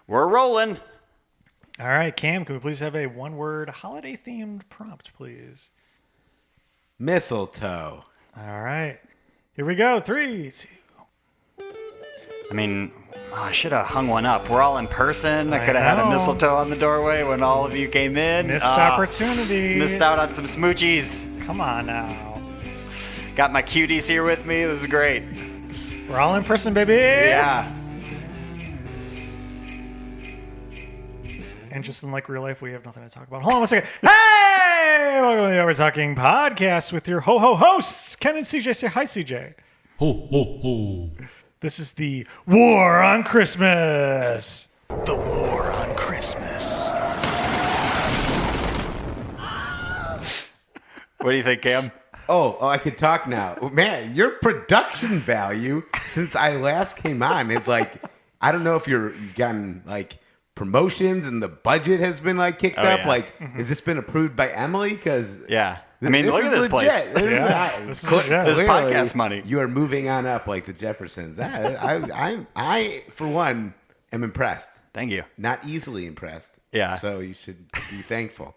We're rolling. All right, Cam, can we please have a one-word holiday-themed prompt, please? Mistletoe. All right. Here we go. 3, 2. I mean, I should have hung one up. We're all in person. I could have had a mistletoe on the doorway when all of you came in. Missed opportunity. Missed out on some smoochies. Come on now. Got my cuties here with me. This is great. We're all in person, baby. Yeah. And just in like real life, we have nothing to talk about. Hold on one second. Hey! Welcome to the Overtalking Podcast with your ho-ho hosts, Ken and CJ. Say hi, CJ. Ho, ho, ho. This is the War on Christmas. The War on Christmas. What do you think, Cam? Oh, I can talk now. Man, your production value since I last came on is like, I don't know if you've gotten like promotions and the budget has been like kicked up. Yeah. Like, has this been approved by Emily? Because Yeah. I mean, look at this place. This is legit. This podcast money. You are moving on up like the Jeffersons. I, for one, am impressed. Thank you. Not easily impressed. Yeah. So you should be thankful.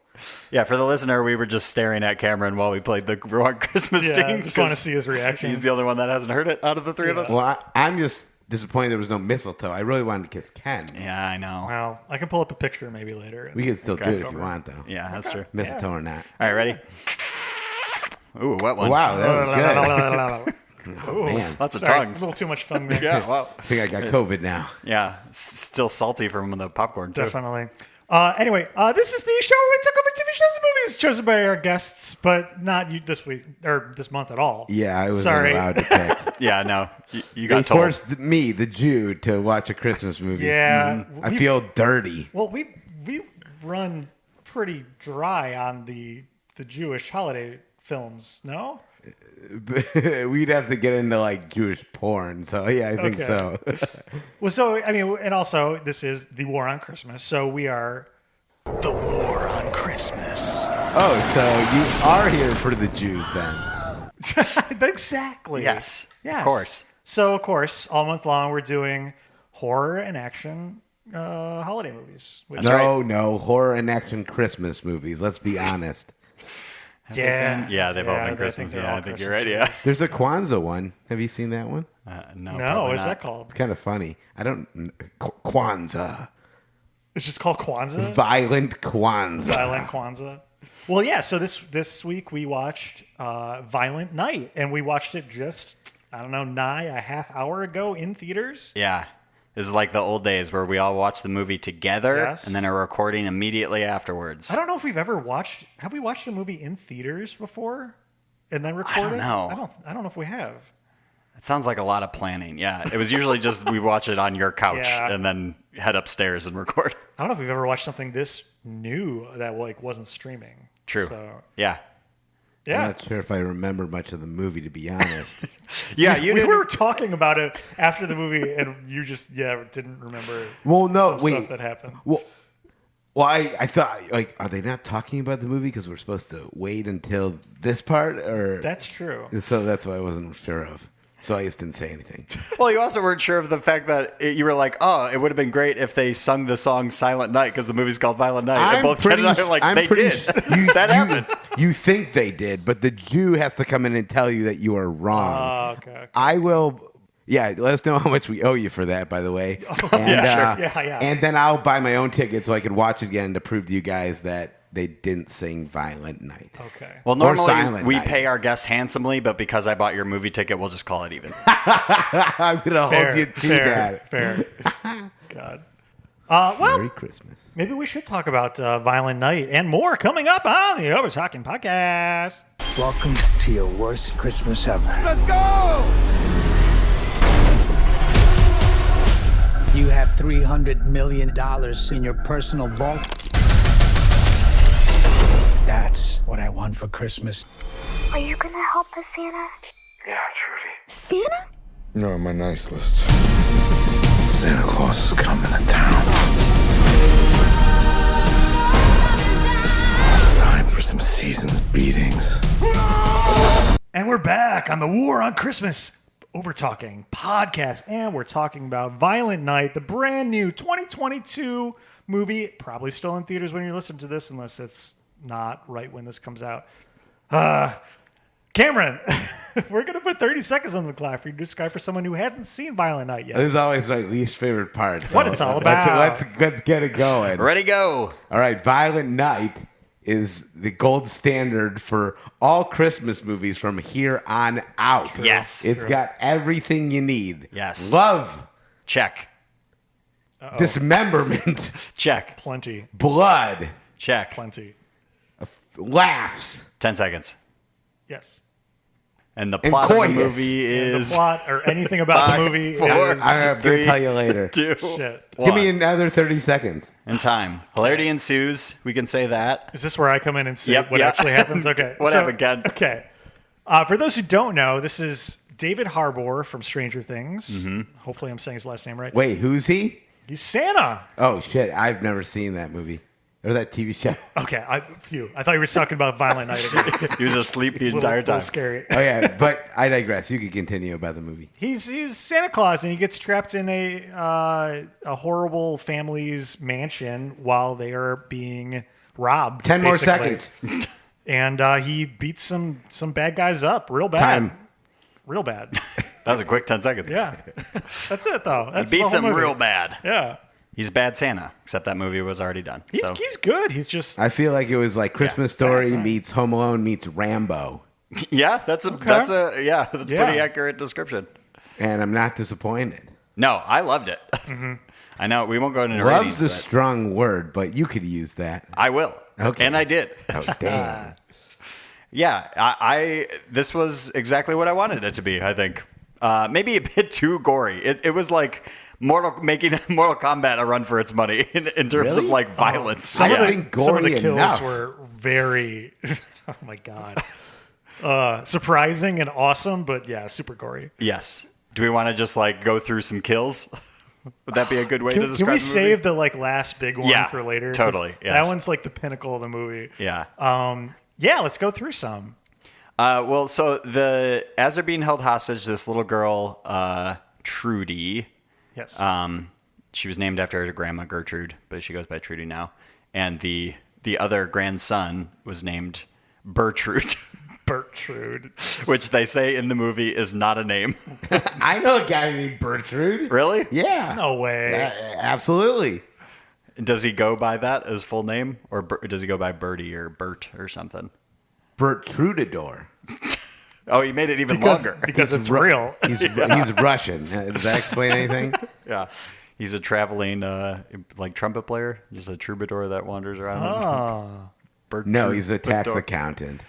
Yeah, for the listener, we were just staring at Cameron while we played the War on Christmas Yeah, thing. just want to see his reaction. He's the only one that hasn't heard it out of the three of us. Well, I'm just disappointed there was no mistletoe. I really wanted to kiss Ken. Yeah, I know. Well, I can pull up a picture maybe later. We can still do it if you want, though. Yeah, that's true. Mistletoe or not. All right, ready? Ooh, wet one. Wow, that was good. Oh, man. Lots of sorry, tongue. a little too much tongue there. Yeah, wow. I think I got COVID now. Yeah, still salty from the popcorn, too. Definitely. Anyway, this is the show where we talk over TV shows and movies chosen by our guests, but not you this week or this month at all. Yeah, I wasn't Sorry. allowed to pick. Yeah, no, you They got told. forced me, the Jew, to watch a Christmas movie. Yeah. I feel dirty. Well, we've run pretty dry on the Jewish holiday films, no? We'd have to get into like Jewish porn. So yeah, I think Okay. so. Well, so, I mean, and also, this is the War on Christmas, so we are... The War on Christmas. Oh, so you are here for the Jews then? Exactly. Yes, Yes. of course. So, of course, all month long, we're doing horror and action holiday movies. Which, No, horror and action Christmas movies. Let's be honest. Yeah, they've all been Christmas. Yeah, I think you're right. Yeah. There's a Kwanzaa one. Have you seen that one? No, No, probably what's not. that called? It's kind of funny. I don't. Kwanzaa. It's just called Kwanzaa? Violent Kwanzaa. Violent Kwanzaa. Well, yeah, so this week we watched Violent Night, and we watched it just, I don't know, a half hour ago in theaters. Yeah. This is like the old days where we all watch the movie together Yes. and then are recording immediately afterwards. I don't know if we've ever have we watched a movie in theaters before and then recorded? know. I don't know if we have. It sounds like a lot of planning. Yeah. It was usually just we watch it on your couch Yeah. and then head upstairs and record. I don't know if we've ever watched something this new that like wasn't streaming. True. So, Yeah. I'm yeah. not sure if I remember much of the movie, to be honest. Yeah, you we didn't. were talking about it after the movie, and you just didn't remember. Well, no, some wait. stuff that happened. Well, I thought, like, are they not talking about the movie because we're supposed to wait until this part? Or That's true. so that's why I wasn't sure of. So I just didn't say anything. Well, you also weren't sure of the fact that you were like, oh, it would have been great if they sung the song Silent Night because the movie's called Violent Night. And both Ken and I are like, they did. That happened. You think they did, but the Jew has to come in and tell you that you are wrong. Okay. I will. Yeah, let us know how much we owe you for that, by the way. And, Yeah, sure. Yeah. And then I'll buy my own ticket so I can watch it again to prove to you guys that they didn't sing Violent Night. Okay. Well, Or normally Silent we Night. pay our guests handsomely, but because I bought your movie ticket, we'll just call it even. I'm going to hold you to that. Fair. God. Well, Merry Christmas. maybe we should talk about Violent Night and more coming up on the Overtalking Podcast. Welcome to your worst Christmas ever. Let's go! You have $300 million in your personal vault. That's what I want for Christmas. Are you gonna help us, Santa? Yeah, Trudy. Santa? You're on my nice list. Santa Claus is coming to town. Time for some season's beatings. And we're back on the War on Christmas Overtalking Podcast, and we're talking about Violent Night, the brand new 2022 movie, probably still in theaters when you listen to this, unless it's not right when this comes out. Cameron, we're going to put 30 seconds on the clock for you to describe for someone who hasn't seen Violent Night yet. This is always my least favorite part. So what it's all about. Let's get it going. Ready, go. All right, Violent Night is the gold standard for all Christmas movies from here on out. Yes. It's got everything you need. Yes. Love. Check. Dismemberment. Check. Plenty. Blood. Check. Plenty. Laughs. 10 seconds. Yes. And the plot of the coitus. movie And is the plot or anything about the movie four, is I'm going to tell you later. 2. shit. Give me another 30 seconds. And time. Hilarity ensues. We can say that. Is this where I come in and say Yep, what yeah. actually happens? Okay. What happened, Ken? Okay. For those who don't know, this is David Harbour from Stranger Things. Mm-hmm. Hopefully I'm saying his last name right. Wait, who's he? He's Santa. Oh, shit. I've never seen that movie or that TV show. Okay. I thought you were talking about Violent Night again. He was asleep the Little- entire time. little scary. Oh, yeah. But I digress. You can continue about the movie. He's Santa Claus, and he gets trapped in a horrible family's mansion while they are being robbed. 10 more basically. seconds. And he beats some bad guys up real bad. Time. Real bad. That was a quick 10 seconds. Yeah. That's it, though. That's He the beats whole him movie. real bad. Yeah. He's bad Santa, except that movie was already done. He's good. He's just I feel like it was like Christmas Story meets Home Alone meets Rambo. Yeah, that's a pretty accurate description. And I'm not disappointed. No, I loved it. Mm-hmm. I know we won't go into Love's ratings, a but strong word, but you could use that. I will. Okay. And I did. Oh, damn. Yeah, I this was exactly what I wanted it to be, I think. Maybe a bit too gory. It was like making Mortal Kombat a run for its money in terms of Really? like violence. some, I of think the, some of the gory kills enough. were very oh my god. Surprising and awesome, but yeah, super gory. Yes. Do we want to just like go through some kills? Would that be a good way to Can describe we the movie? save the like last big one Yeah, for later? 'Cause totally, yes. That one's like the pinnacle of the movie. Yeah. Yeah, let's go through some. Well, so as they're being held hostage, this little girl, Trudy, Yes. she was named after her grandma Gertrude, but she goes by Trudy now. And the other grandson was named Bertrude, Bertrude. which they say in the movie is not a name. I know a guy named Bertrude. Really? Yeah. No way. Absolutely. Does he go by that as full name, or does he go by Bertie or Bert or something? Bertrudador. Oh, he made it even Because longer. it's real. He's Russian. Does that explain anything? Yeah. He's a traveling like trumpet player, just a troubadour that wanders around. Oh. No, he's a tax accountant.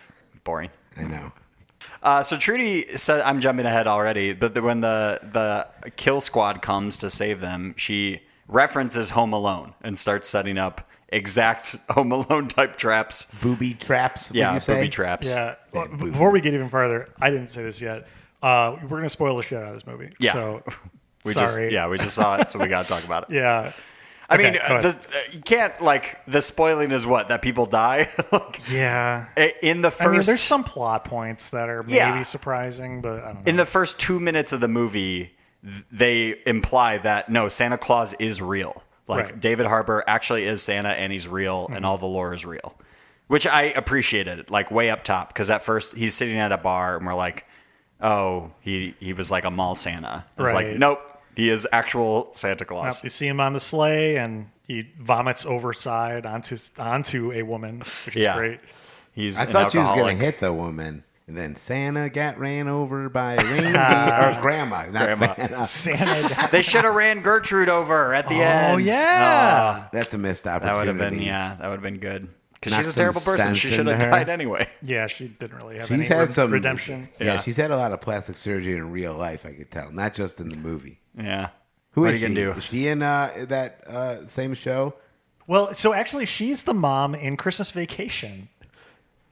Boring. I know. So Trudy said, I'm jumping ahead already, but when the kill squad comes to save them, she references Home Alone and starts setting up exact Home Alone type traps. Booby traps, would Yeah, you say? booby traps. Yeah. Well, before we get even farther, I didn't say this yet. We're going to spoil the shit out of this movie. Yeah. So, We sorry. just saw it, so we got to talk about it. Yeah. I Okay, mean, go ahead. you can't, the spoiling is what? That people die? Yeah. In the first... I mean, there's some plot points that are maybe Yeah. surprising, but I don't know. In the first 2 minutes of the movie, they imply that, no, Santa Claus is real. Right. David Harbour actually is Santa, and he's real, and all the lore is real. Which I appreciated, way up top, because at first he's sitting at a bar, and we're like, oh, he was like a mall Santa. It's Right. like, nope, he is actual Santa Claus. You see him on the sleigh, and he vomits overside onto a woman, which is great. He's I an thought she was going alcoholic. to hit the woman. And then Santa got ran over by a reindeer. Or grandma, not Grandma. Santa. Santa. They should have ran Gertrude over at the end. Oh, yeah. That's a missed That opportunity. would have been good. Because Knock she's a some terrible person. sense She should have into her. died anyway. Yeah, she didn't really have She's any had some redemption. Yeah, Yeah. she's had a lot of plastic surgery in real life, I could tell. Not just in the movie. Yeah. Who what is are you she? going to do? Is she in that same show? Well, so actually, she's the mom in Christmas Vacation.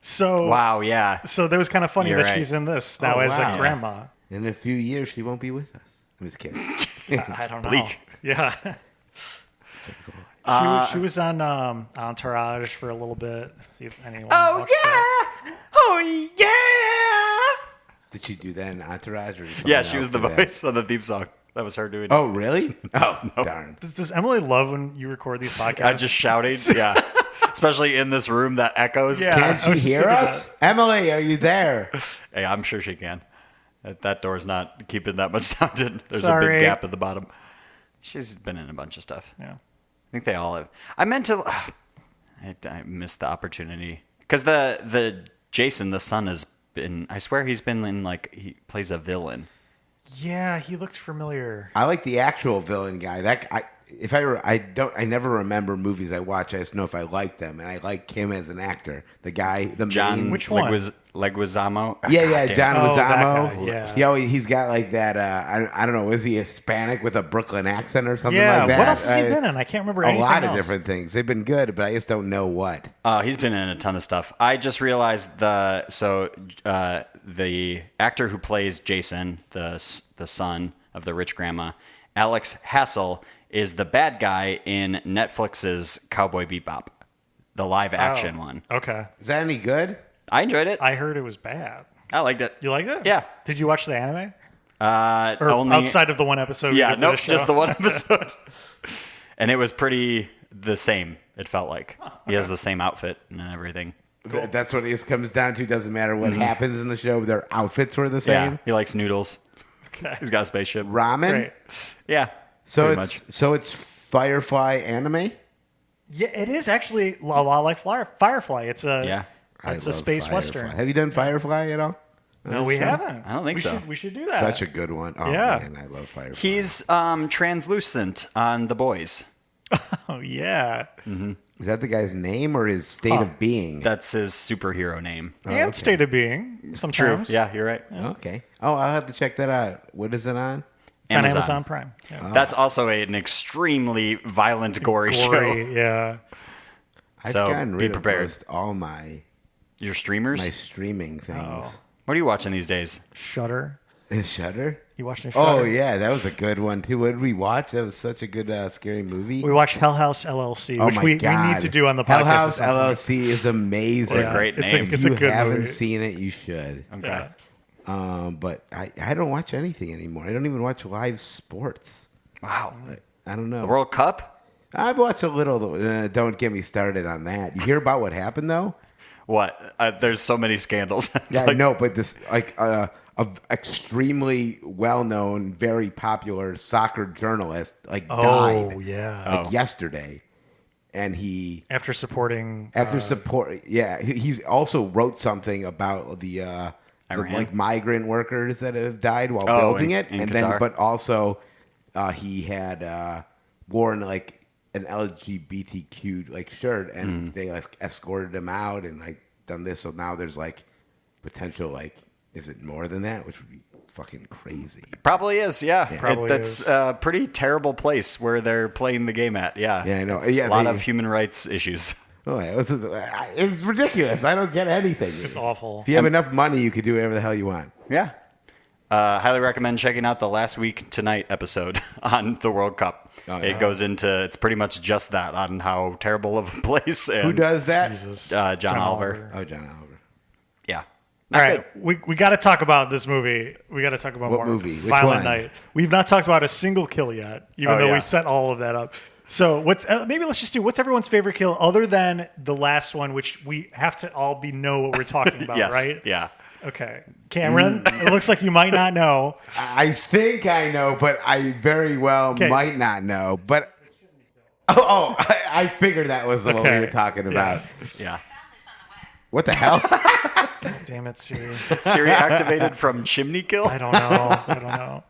So Wow, yeah. So that was kind of funny You're that right. she's in this now Oh, as wow. a grandma. In a few years, she won't be with us. I'm just kidding. I don't know. Bleak. Yeah. She was on Entourage for a little bit. If anyone watched that. Oh, yeah. Did she do that in Entourage or something? Yeah, she else was the do that? voice of the theme song. That was her doing it. Oh, really? Oh, darn. Does Emily love when you record these podcasts? I just shouting. Yeah. Especially in this room that echoes. Yeah. Can I she was just hear thinking us? Emily, are you there? Hey, I'm sure she can. That door's not keeping that much sound in. There's a Sorry. big gap at the bottom. She's been in a bunch of stuff. Yeah. I think they all have. I meant to. I missed the opportunity because the Jason, the son, has been. I swear he's been in he plays a villain. Yeah, he looked familiar. I like the actual villain guy. I never remember movies I watch. I just know if I like them, and I like him as an actor. The guy, the John. main, Which one? Leguizamo. yeah, God damn. John Oh, that Leguizamo. guy, yeah. He's got like that. I don't know. Is he Hispanic with a Brooklyn accent or something Yeah, like that? what else has he been in? I can't remember A anything lot of else. different things. They've been good, but I just don't know what. He's been in a ton of stuff. I just realized the actor who plays Jason, the son of the rich grandma, Alex Hassel, is the bad guy in Netflix's Cowboy Bebop, the live action one. Okay. Is that any good? I enjoyed it. I heard it was bad. I liked it. You liked it? Yeah. Did you watch the anime? Or Only outside of the one episode? we yeah, did for nope, this show? just the one episode. And it was pretty the same. It felt like he has the same outfit and everything. That's what it just comes down to. Doesn't matter what happens in the show. Their outfits were the Yeah, same. he likes noodles. Okay. He's got a spaceship. Ramen. Great. Yeah, So pretty it's much. so it's Firefly anime. Yeah, it is actually a lot like Firefly. It's a Yeah. it's I a love space Firefly. western. Have you done Firefly at all? No, we haven't. I don't think we so. We should do that. Such a good one. Oh Yeah. man, I love Firefly. He's translucent on The Boys. Oh yeah, Is that the guy's name or his state of being? That's his superhero name. and state of being sometimes. Yeah, you're right. Okay. Oh, I'll have to check that out. What is it on? It's on Amazon Prime. Yeah. That's also an extremely violent, gory show. Gory, yeah. I've So, gotten be rid prepared. of most all my Your streamers? streaming things. What are you watching these days? Shudder. Shudder? You watching Shudder? Oh yeah, that was a good one too. What did we watch? That was such a good scary movie. We watched Hell House LLC, Oh which my we God. need to do on the podcast. Hell at House some point. LLC is amazing. What a great it's name. It's if a you good haven't movie. seen it, you should. Okay. Yeah. But I don't watch anything anymore. I don't even watch live sports. Wow. I don't know. The World Cup? I've watched a little. Don't get me started on that. You hear about what happened though? What? There's so many scandals. Yeah, I know, but this a extremely well-known, very popular soccer journalist died Oh yeah. yesterday, and he After supporting. support. Yeah, he's also wrote something about the Iran? migrant workers that have died while Oh, building in- it, in and Qatar. but also he had worn an LGBTQ shirt, and they escorted him out and done this. So now there's potential is it more than that, which would be fucking crazy. Probably is, yeah. Probably That's is. a pretty terrible place where they're playing the game at, yeah. Yeah, I know. Yeah, a lot of human rights issues. Oh, it's ridiculous. I don't get anything. It's awful. If you have enough money, you could do whatever the hell you want. Yeah. Highly recommend checking out the Last Week Tonight episode on the World Cup. Oh, yeah. It goes into, it's pretty much just that, on how terrible of a place. And, Who does that? Jesus. John Oliver. Oh, John Oliver. Yeah. All right, we got to talk about this movie. We got to talk about What more movie? Which Violent one? Night. We've not talked about a single kill yet, even Oh, though yeah. we set all of that up. So maybe let's just do what's everyone's favorite kill other than the last one, which we have to all know what we're talking about, Yes. right? Yeah. Okay, Cameron. It looks like you might not know. I think I know, but I very well Okay. might not know. But I figured that was the one we Okay. were talking about. Yeah. What the hell? Damn it, Siri. Siri activated from Chimney Kill? I don't know.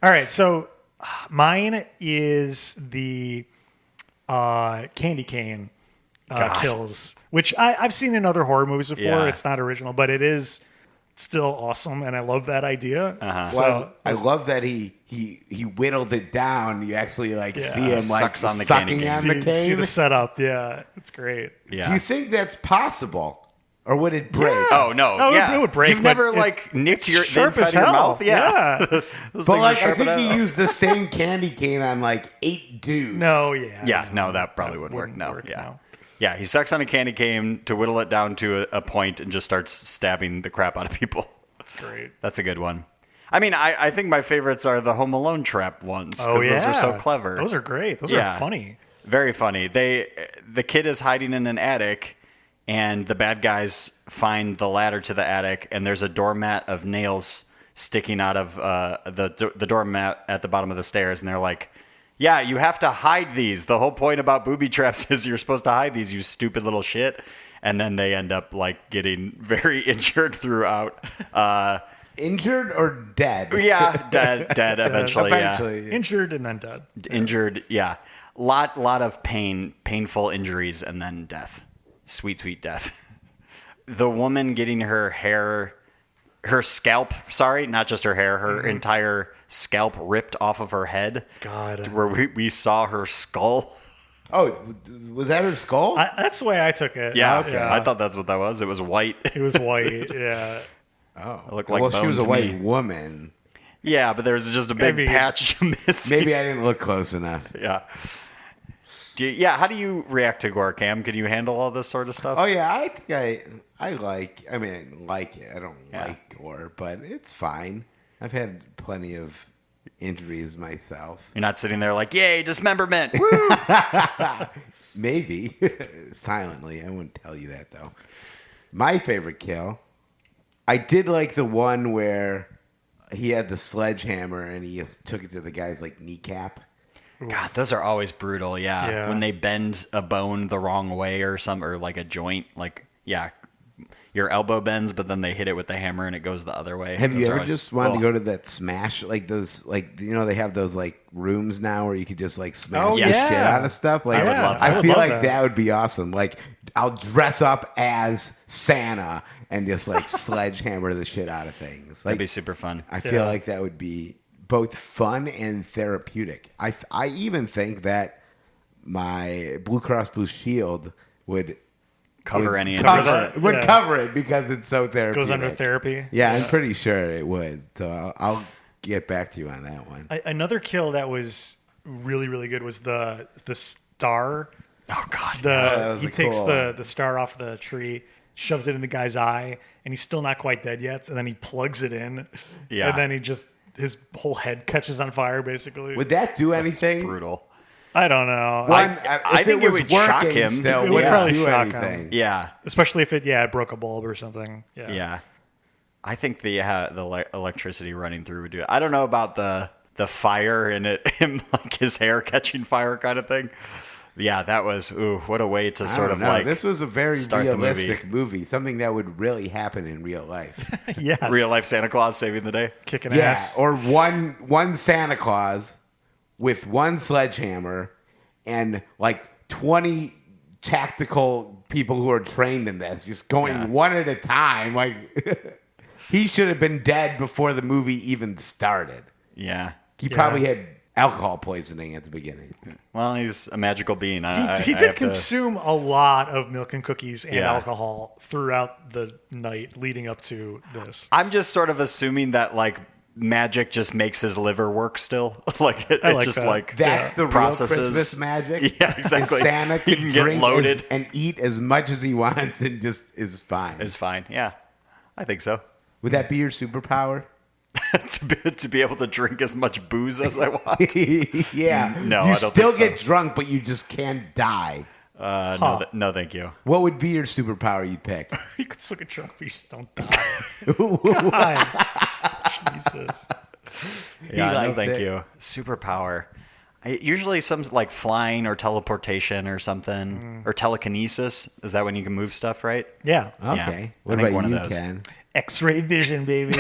All right, so mine is the candy cane kills, which I've seen in other horror movies before. Yeah. It's not original, but it is still awesome, and I love that idea. So, Well, I love that he whittled it down. You actually see him Sucks on the candy sucking cane. on the see cane. the setup. Yeah, it's great. Yeah. Do you think that's possible, or would it break? Oh no! No, yeah, it would break, You've never but nicked it's your the sharp inside as of your hell. mouth. Yeah, Yeah. Those But things are I sharp think enough. he used the same candy cane on 8 dudes. No, yeah. Yeah, no, that probably wouldn't work. No, work, yeah. no. Yeah, he sucks on a candy cane to whittle it down to a point and just starts stabbing the crap out of people. Great. That's a good one. I mean, I think my favorites are the Home Alone trap ones. Oh, yeah. Those are so clever. Those are great. Those Yeah. are funny. Very funny. The kid is hiding in an attic, and the bad guys find the ladder to the attic, and there's a doormat of nails sticking out of the doormat at the bottom of the stairs, and they're like, yeah, you have to hide these. The whole point about booby traps is you're supposed to hide these, you stupid little shit. And then they end up like getting very injured throughout. Injured or dead? Yeah, dead eventually. Eventually. Yeah. Injured and then dead. Injured, yeah. Lot of painful injuries, and then death. Sweet death. The woman getting her scalp, not just her hair, her entire scalp ripped off of her head. God. Where we saw her skull. Oh, was that her skull? That's the way I took it. Yeah, Okay. I thought that's what that was. It was white. It was white. Yeah. Oh, It looked like well, she bone was a to white me. woman. Yeah, but there was just a big Maybe. patch missing. Maybe I didn't look close enough. Yeah. How do you react to gore, Cam? Can you handle all this sort of stuff? Oh yeah, I think I like. I mean, like it. I don't Yeah. like gore, but it's fine. I've had plenty of injuries myself. You're not sitting there like, yay, dismemberment. Woo! Maybe silently. I wouldn't tell you that though. My favorite kill. I did like the one where he had the sledgehammer and he just took it to the guy's like kneecap. God, those are always brutal. Yeah. Yeah. When they bend a bone the wrong way or like a joint, like, yeah, your elbow bends, but then they hit it with the hammer and it goes the other way. Have Those you are ever always- just wanted Oh. to go to that smash, like those, like, you know, they have those like rooms now where you could just like smash Oh, the yes. shit out of stuff. Like, I would love that. I I would feel love like that. that would be awesome. Like, I'll dress up as Santa and just like sledgehammer the shit out of things. Like, That'd be super fun. I feel Yeah. like that would be both fun and therapeutic. I even think that my Blue Cross Blue Shield would Cover any cover injuries. that. would Yeah. cover it because it's so therapeutic. Goes under therapy. Yeah, I'm pretty sure it would. So I'll get back to you on that one. Another kill that was really, really good was the star. Oh, God. that was He a takes cool the star off the tree, shoves it in the guy's eye, and he's still not quite dead yet. And then he plugs it in. Yeah. And then his whole head catches on fire, basically. Would that do anything? Brutal. I don't know. I think it would shock him. Still, It would probably do shock him. anything. Yeah. Especially if it broke a bulb or something. Yeah. Yeah. I think the electricity running through would do it. I don't know about the fire and him like his hair catching fire kind of thing. Yeah, that was what a way to I sort don't of know. like This was a very start the movie. realistic movie, something that would really happen in real life. Yes. real life Santa Claus saving the day. Kicking Yeah, ass. or one Santa Claus with one sledgehammer and like 20 tactical people who are trained in this, just going Yeah. one at a time. Like he should have been dead before the movie even started. Yeah. He probably had alcohol poisoning at the beginning. Well, he's a magical being. He I did have to- consume a lot of milk and cookies and Yeah. alcohol throughout the night leading up to this. I'm just sort of assuming that like magic just makes his liver work still. Like it I like just that. like That's the real processes. Christmas magic. Yeah, exactly. Is Santa He can can get drink loaded. and eat as much as he wants and just is fine. Is fine. Yeah, I think so. Would that be your superpower? to be able to drink as much booze as I want. Yeah. No, you I don't still think so. get drunk, but you just can't die. No, thank you. What would be your superpower you'd pick? You could still get drunk, but you just don't die. God. Jesus. Yeah, no, likes thank it. you. Superpower. Usually some like flying or teleportation or something or telekinesis. Is that when you can move stuff, right? Yeah. Okay. Yeah, What I think about one of you, those. Ken? X-ray vision, baby.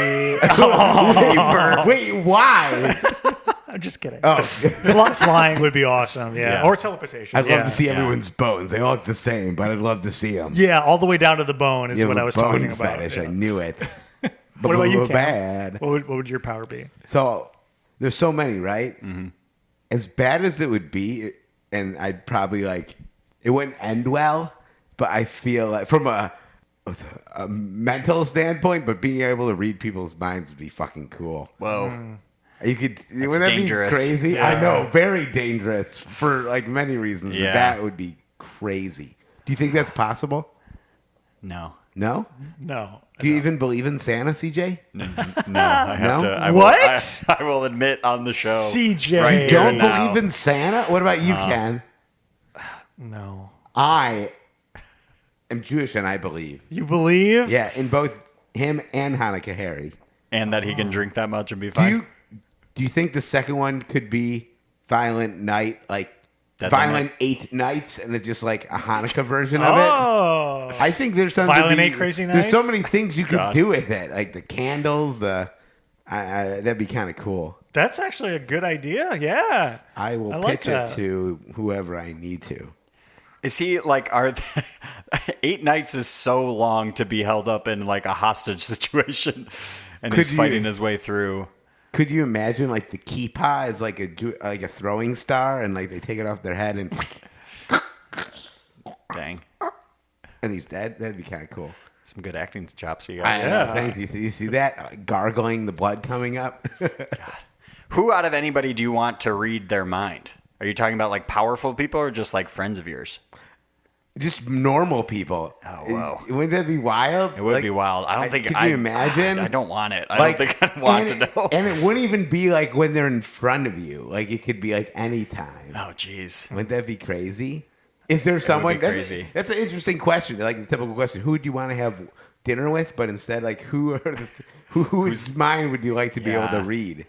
Wait, why? I'm just kidding. Oh, Flying would be awesome. Yeah. Yeah. Or teleportation. I'd yeah. love to see Yeah. everyone's bones. They all look the same, but I'd love to see them. Yeah, all the way down to the bone is You have what a I was bone talking about. fetish. Yeah. I knew it. What about you, Cam? Bad. What would your power be? So there's so many, right? Mm-hmm. As bad as it would be, and I'd probably like it wouldn't end well. But I feel like from a mental standpoint, but being able to read people's minds would be fucking cool. Whoa. You could wouldn't that dangerous. be crazy? Yeah. I know, very dangerous for like many reasons. Yeah. But that would be crazy. Do you think that's possible? No. No? No. Do you even believe in Santa, CJ? No, I have No? to. I What? I will admit on the show. CJ. right You don't here now. believe in Santa? What about you, Ken? No. I am Jewish and I believe. You believe? Yeah, in both him and Hanukkah Harry. And that he can drink that much and be fine. Do you think the second one could be Violent Night, like Deadly Violent Night? 8 Nights, and it's just like a Hanukkah version of it? Oh. I think there's something Violent to be, 8 Crazy There's so Nights? many things you could God. do with it, like the candles. That'd be kind of cool. That's actually a good idea. Yeah. I will I like pitch it that. to whoever I need to. Is he like 8 nights is so long to be held up in like a hostage situation, and he's Could you- fighting his way through. Could you imagine like the kippah is like a throwing star, and like they take it off their head and Dang, he's dead? That'd be kind of cool. some good acting chops you I got. know. Thanks. You see that gargling the blood coming up? Who out of anybody do you want to read their mind? Are you talking about like powerful people or just like friends of yours? Just normal people. Oh, wow. Wouldn't that be wild? It would be wild. I don't think. Could you imagine? I don't want it. I Like, don't think I want to and know. And it wouldn't even be like when they're in front of you. Like it could be like any time. Oh, jeez. Wouldn't that be crazy? Is there someone? be crazy. That's an interesting question. Like the typical question: who do you want to have dinner with? But instead, like whose mind would you like to be able to Yeah. read?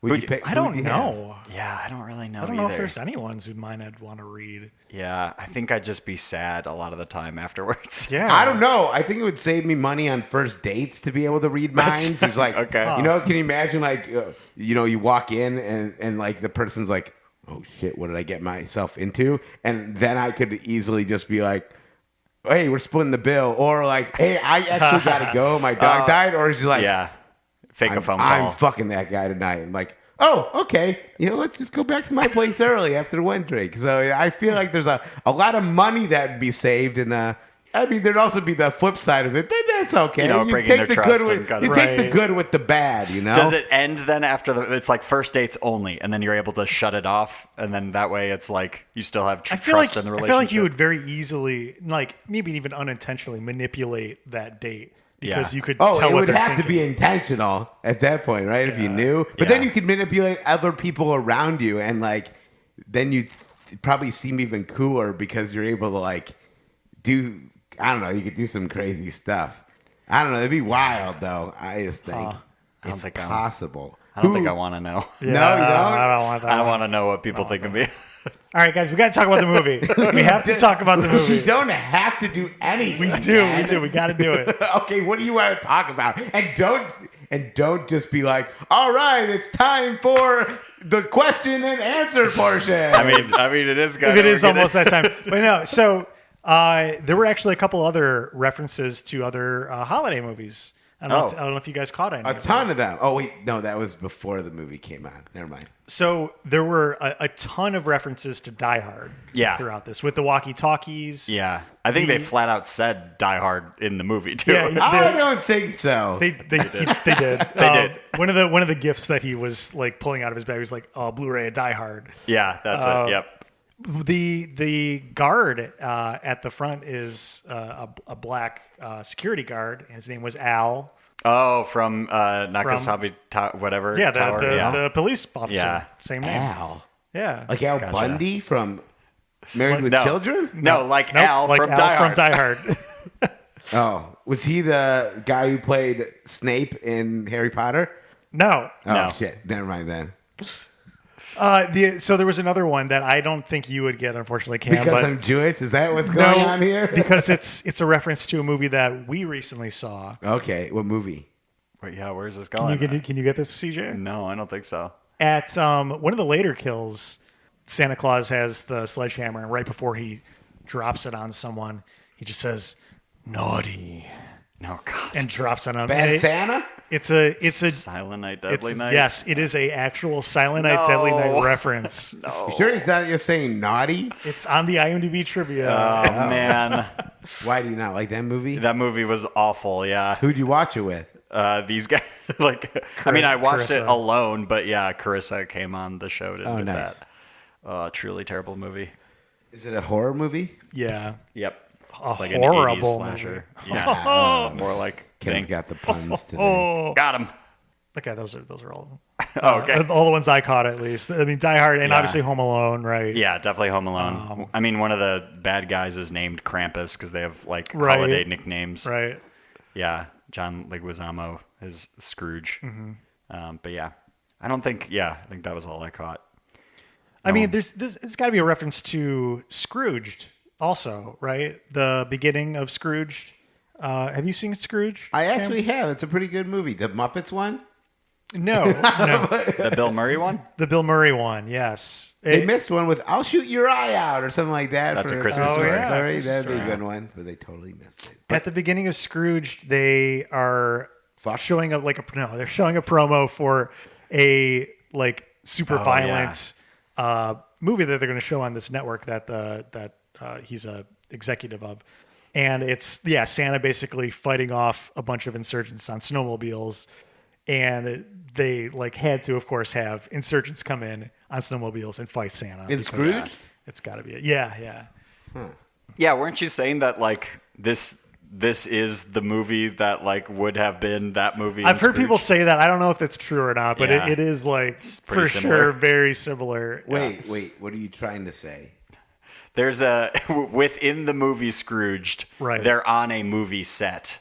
Who'd you- I who don't would you have? know. Yeah, I don't really know. I don't know either. if there's anyone's who mine I'd want to read. Yeah, I think I'd just be sad a lot of the time afterwards. Yeah. I don't know. I think it would save me money on first dates to be able to read minds. It's like, Okay. you know, can you imagine like, you walk in and like the person's like, oh shit, what did I get myself into? And then I could easily just be like, hey, we're splitting the bill. Or like, hey, I actually got to go. My dog died. Or is he like, Yeah, fake a phone call. I'm fucking that guy tonight. I'm like, oh, okay. Let's just go back to my place early after one drink. So I feel like there's a lot of money that would be saved. And I mean, there'd also be the flip side of it, but that's okay. Breaking their trust good and with, kinda- you take the Right. good with the bad, you know? Does it end then after it's like first dates only, and then you're able to shut it off, and then that way it's like you still have I feel trust like in the I relationship? feel like you would very easily, like maybe even unintentionally, manipulate that date because Yeah. you could Oh, tell it what would they're have to thinking. be intentional at that point, right? If you knew. But then Yeah. you could manipulate other people around you, and like, then you probably seem even cooler because you're able to like do, I don't know, you could do some crazy stuff. I don't know. It'd be wild, though. I just think. I don't think possible. I don't think I want to know. No, you don't? I don't want that. I don't want to know what people think of me. All right, guys, we got to talk about the movie. We have to talk about the You movie. don't have to do anything. We do. We got to do it. Okay, what do you want to talk about? And don't just be like, all right, it's time for the question and answer portion. I mean, it is kind If it is almost that time. But no, so there were actually a couple other references to other holiday movies. I don't know if you guys caught any. A ton of them. Oh, wait, no, that was before the movie came out. Never mind. So there were a ton of references to Die Hard Yeah. throughout this with the walkie-talkies. Yeah, I think they flat out said "Die Hard" in the movie too. Yeah, I don't think so. They did. They did. One of the gifts that he was like pulling out of his bag was like, "Oh, Blu-ray of Die Hard." Yeah, that's it. Yep. The guard at the front is a black security guard. His name was Al. Oh, from Nakasabi, whatever. Yeah, tower. the police officer. Yeah. Same name. Al. Yeah. Like Al Bundy from Married with No. Children? No, like Nope, Al like from Al Die from Hard. Die Hard. Oh, was he the guy who played Snape in Harry Potter? No. Oh, No. shit. Never mind then. So there was another one that I don't think you would get, unfortunately, Cam. Because but I'm Jewish? Is that what's going on here? because it's a reference to a movie that we recently saw. Okay, what movie? Wait, yeah, where's this Can going? you get this, CJ? No, I don't think so. At one of the later kills, Santa Claus has the sledgehammer, and right before he drops it on someone, he just says "naughty" Oh God. and drops it on. Bad and Santa? It's a Silent Night, Deadly it's, Night. yes, it is a actual Silent Night, Deadly Night No. reference. You sure he's not just saying naughty? It's on the IMDb trivia. Oh man, Why do you not like that movie? that movie was awful. Yeah. Who'd you watch it with? These guys, like, I mean, I watched it Carissa. alone, but yeah, Carissa came on the show to admit nice. that. Truly terrible movie. Is it a horror movie? Yeah. Yep. It's like an horrible 80s slasher. Yeah, more like Ken's Zing. got the puns today. Oh, Got him. okay, those are all of them. Oh, okay. All the ones I caught, at least. I mean, Die Hard and Yeah. obviously Home Alone, right? Yeah, definitely Home Alone. I mean, one of the bad guys is named Krampus because they have like Right. holiday nicknames. Right. Yeah, John Leguizamo is Scrooge. Mm-hmm. But yeah, I think that was all I caught. I mean, it's got to be a reference to Scrooged, also, right? The beginning of Scrooged. Have you seen Scrooge? I Cam? actually have. It's a pretty good movie. The Muppets one? No. The Bill Murray one? The Bill Murray one, yes. They missed one with "I'll shoot your eye out" or something like that. That's for a Christmas Oh, story. yeah. Sorry, that'd be a Christmas good one, but they totally missed it. At the beginning of Scrooge, they are Fuck. showing up they're showing a promo for a like super Oh, violent movie that they're going to show on this network that he's a executive of, and it's Santa basically fighting off a bunch of insurgents on snowmobiles, and they like had to, of course, have insurgents come in on snowmobiles and fight Santa. In because Scrooge? It's got to be it. Yeah. Yeah, weren't you saying that like this is the movie that like would have been that movie? I've in heard people Scrooge? say that. I don't know if that's true or not, but Yeah. it is like pretty for similar. sure very similar. Wait, what are you trying to say? There's within the movie Scrooged, Right. they're on a movie set.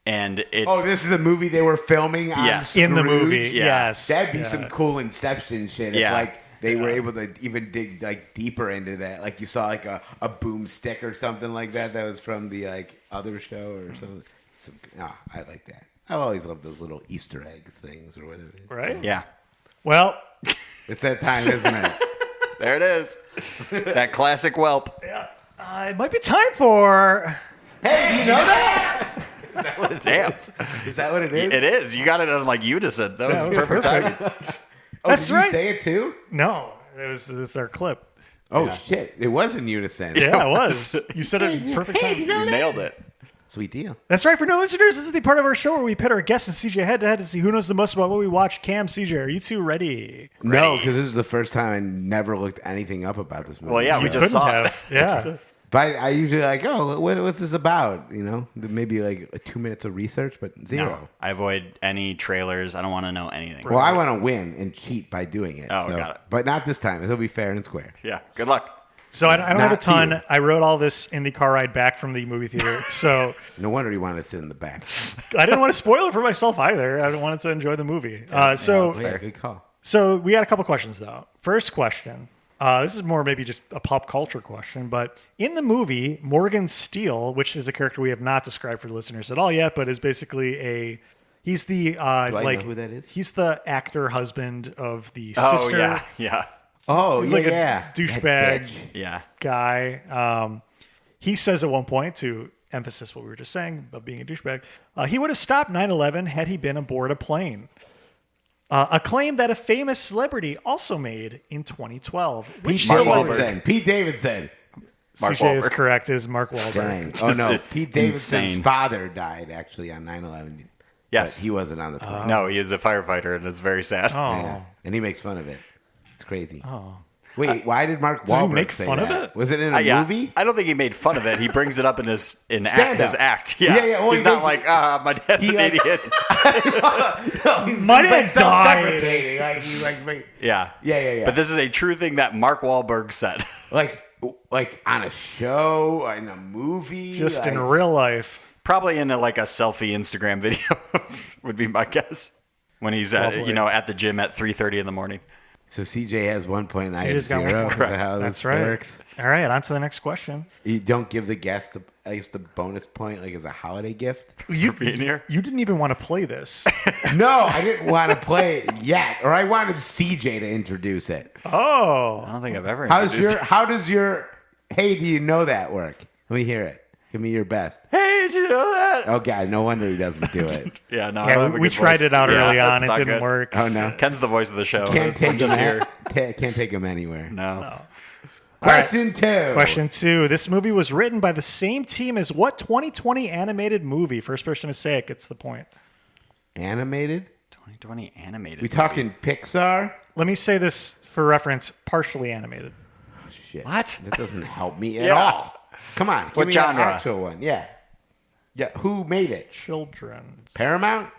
And it's Oh, this is a movie they were filming on Yes. In the Scrooge? movie, Yeah. yes. That'd be Yeah. some cool Inception shit. If, Yeah. like, they were able to even dig, like, deeper into that. Like, you saw, like, a boomstick or something like that was from the, like, other show or something. I like that. I've always loved those little Easter egg things or whatever. Right? yeah. Well, It's that time, isn't it? There it is. That classic whelp. it might be time for. Hey, do you know that? Damn. Is that what it is? It is. You got it on like unison. That was that was perfect perfect. timing. Oh, That's did right. you say it too? No, it was their clip. Oh, shit. It was in unison. Yeah, it was. You said it in perfect time. You nailed it. Sweet deal. That's right. For new listeners, this is the part of our show where we pit our guests and CJ head to head to see who knows the most about what we watch. Cam, CJ, are you two ready? No, because this is the first time I never looked anything up about this movie. Well, yeah, we just saw it. Yeah. But I usually like, oh, what's this about? You know, maybe like 2 minutes of research, but zero. No, I avoid any trailers. I don't want to know anything. Well, I want to win and cheat by doing it. Oh, got it. But not this time. It'll be fair and square. Yeah. Good luck. So I don't have a Not ton. you. I wrote all this in the car ride back from the movie theater. So No wonder you wanted to sit in the back. I didn't want to spoil it for myself either. I wanted to enjoy the movie. So Yeah, good call. So we got a couple questions though. First question. This is more maybe just a pop culture question, but in the movie, Morgan Steele, which is a character we have not described for the listeners at all yet, but is basically he's the Do I know who that is? He's the actor husband of the Oh, sister yeah. Yeah. Oh, He's yeah, like a yeah. douchebag. That bitch. Yeah. guy. He says at one point, to emphasis what we were just saying about being a douchebag, he would have stopped 9/11 had he been aboard a plane. A claim that a famous celebrity also made in 2012. Which Pete Mark Davidson. Pete Davidson. Mark CJ is Wahlberg. correct. Is Mark Wahlberg. Dang. Just Oh, no. Pete Davidson's insane. father died actually on 9/11. Yes. But he wasn't on the plane. No, he is a firefighter, and it's very sad. Oh, Yeah. And he makes fun of it. It's crazy. Oh. Wait, why did Mark Does he Wahlberg make say fun of that? it? Was it in a Yeah. movie? I don't think he made fun of it. He brings it up in his Stand-up. his act. Yeah. Yeah, yeah, well, He's he not makes- like, my dad's he an like- idiot. My dad died. self-deprecating. Like he's like, wait, Yeah. Yeah. But this is a true thing that Mark Wahlberg said. like on a show, in a movie, just in like- real life. Probably in a selfie Instagram video would be my guess. When he's at Lovely. at the gym at 3:30 in the morning. So CJ has 1 point and I have CJ's got 0. 1 Is point. that how That's this right. works? All right, on to the next question. You don't give the guest, the bonus point, like as a holiday gift? You being here. You didn't even want to play this. No, I didn't want to play it yet, or I wanted CJ to introduce it. Oh, I don't think I've ever. How introduced- does your hey, do you know that work? Let me hear it. Give me your best. Hey, did you know that? Oh God, no wonder he doesn't do it. Yeah, no. I don't yeah. have a We good tried voice. it out Yeah, early that's on. It not didn't good. work. Oh no, Ken's the voice of the show. can't take I'm just him. here. Can't take him anywhere. No. Question 2. Question 2. This movie was written by the same team as what 2020 animated movie? First person to say it gets the point. Animated? 2020 animated. We talking Pixar? Let me say this for reference: partially animated. Shit. What? That doesn't help me at Yeah. all. Come on. Give What me genre? an actual one. Yeah. Yeah. Who made it? Children's, Paramount?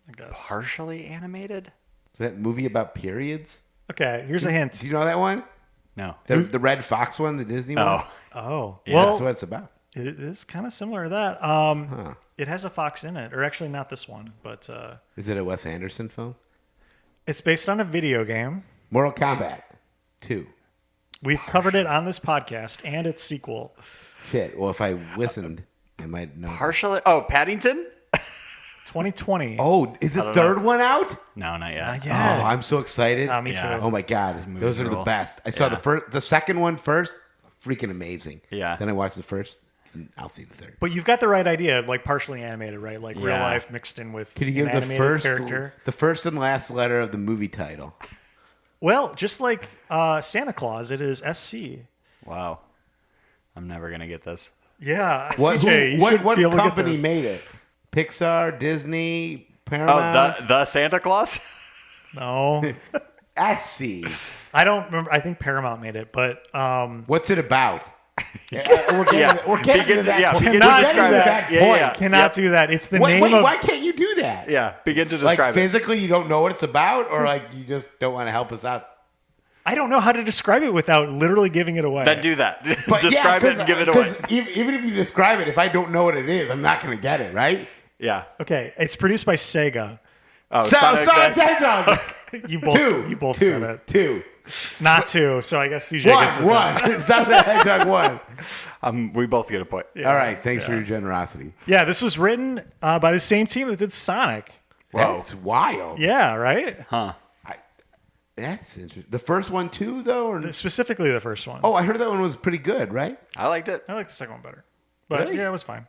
I guess. Partially animated? Is that movie about periods? Okay, here's a hint. Do you know that one? No. The Red Fox one, the Disney one? Oh. Oh, Yeah. well, That's what it's about. it is kind of similar to that. It has a fox in it, or actually not this one, but Is it a Wes Anderson film? it's based on a video game. Mortal Kombat 2. We've covered it on this podcast and its sequel. Shit. Well, if I listened, I might know. Partially. Oh, Paddington? 2020. Oh, is the third one out? No, not yet. yeah. Oh, I'm so excited. Me Yeah. too. Oh my god, movies those are the rule. best. I saw Yeah. the second one first. Freaking amazing. Yeah. Then I watched the first, and I'll see the third. But you've got the right idea, like partially animated, right? Like real Yeah. life mixed in with Could you an give the animated character. first and last letter of the movie title? Well, just like Santa Claus, it is SC. Wow. I'm never going to get this. Yeah, What? CJ, you should What be able to get company this. made it? Pixar, Disney, Oh, Paramount. the Santa Claus? No, SC. I don't remember. I think Paramount made it, but What's it about? We're getting to that point. begin to We're getting describe to it. that Yeah, point. yeah. cannot do that. It's the Wait, name of. why can't you do that? Yeah, begin to Like describe it. physically, you don't know what it's about, or like you just don't want to help us out. I don't know how to describe it without literally giving it away. Then do that. But Describe yeah, it and give it away. Even if you describe it, if I don't know what it is, I'm not going to get it, right? Yeah. Okay, it's produced by Sega. Oh, Sonic Sonic the Hedgehog. You both said it. Two. Not two. So I guess CJ gets it. One. Sonic the Hedgehog 1. We both get a point. All right. Thanks for your generosity. Yeah, this was written by the same team that did Sonic. Whoa. That's wild. Yeah, right. Huh. That's interesting. The first one too, though? Or... Specifically the first one. Oh, I heard that one was pretty good, right? I liked it. I like the second one better. But Really? yeah, it was fine.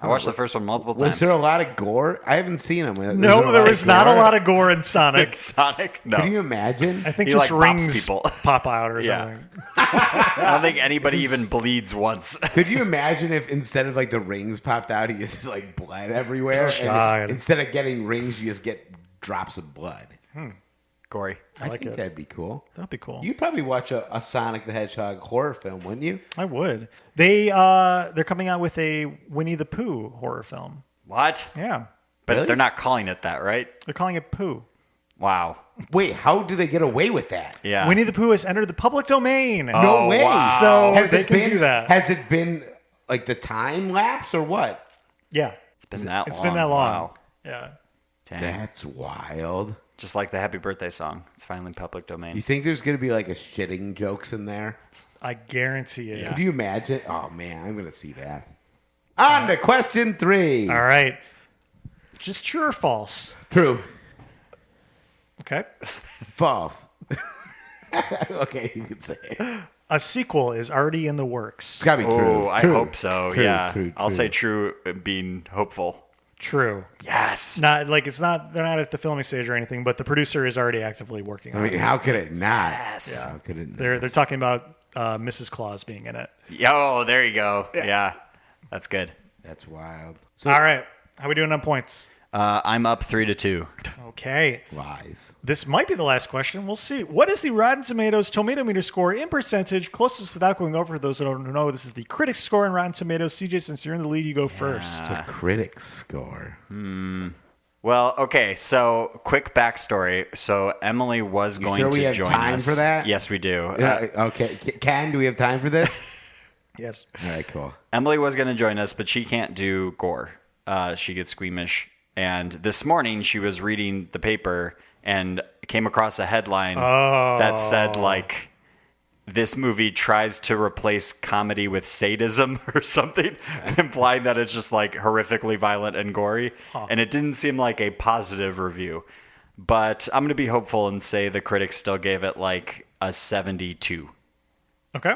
I watched the first one multiple times. Was there a lot of gore? I haven't seen them. No, there was not a lot of gore in Sonic. Sonic? No. Can you imagine? I think He, just like, pops rings people. pop out or Yeah. something. I don't think anybody even bleeds once. Could you imagine if instead of like the rings popped out, he just like bled everywhere? Oh, God. And instead of getting rings, you just get drops of blood. Gory. I like think it. that'd be cool. That'd be cool. You'd probably watch a Sonic the Hedgehog horror film, wouldn't you? I would. They're coming out with a Winnie the Pooh horror film. What? Yeah. But Really? they're not calling it that, right? They're calling it Pooh. Wow. Wait, how do they get away with that? Yeah. Winnie the Pooh has entered the public domain. No Oh, way. wow. So they it can been, do that. Has it been like the time lapse or what? Yeah. It's been that long. It's been that long. Wow. Yeah. Dang. That's wild. Just like the Happy Birthday song. It's finally public You domain. think there's going to be like a shitting jokes in there? I guarantee it. Could you imagine? Oh man, I'm going to see that. On to question 3. All right. Just true or false? True. Okay. False. Okay, you can say it. A sequel is already in the works. It's got to be true. Oh, I True. hope so. True, yeah. true, I'll true. say true, being hopeful. True. Yes. Not like it's not. They're not at the filming stage or anything, but the producer is already actively working I on mean, it. how could it not? Yes. How could it not? They're talking about Mrs. Claus being in it. Yo, there you go. Yeah. That's good. That's wild. So All right. How we doing on points? I'm up 3-2. Okay. lies. This might be the last question. We'll see. What is the Rotten Tomatoes Tomato Meter score in percentage? Closest without going over. For those that don't know, this is the critics score in Rotten Tomatoes. CJ, since you're in the lead, you go first. The critics score. Well, okay, so quick backstory. So Emily was going sure we to have join time us. for that? Yes, we do. Okay. Do we have time for this? Yes. All right, cool. Emily was going to join us, but she can't do gore. She gets squeamish. And this morning she was reading the paper and came across a headline that said, like, this movie tries to replace comedy with sadism or something, implying that it's just, like, horrifically violent and gory. And it didn't seem like a positive review. But I'm going to be hopeful and say the critics still gave it, like, a 72. Okay.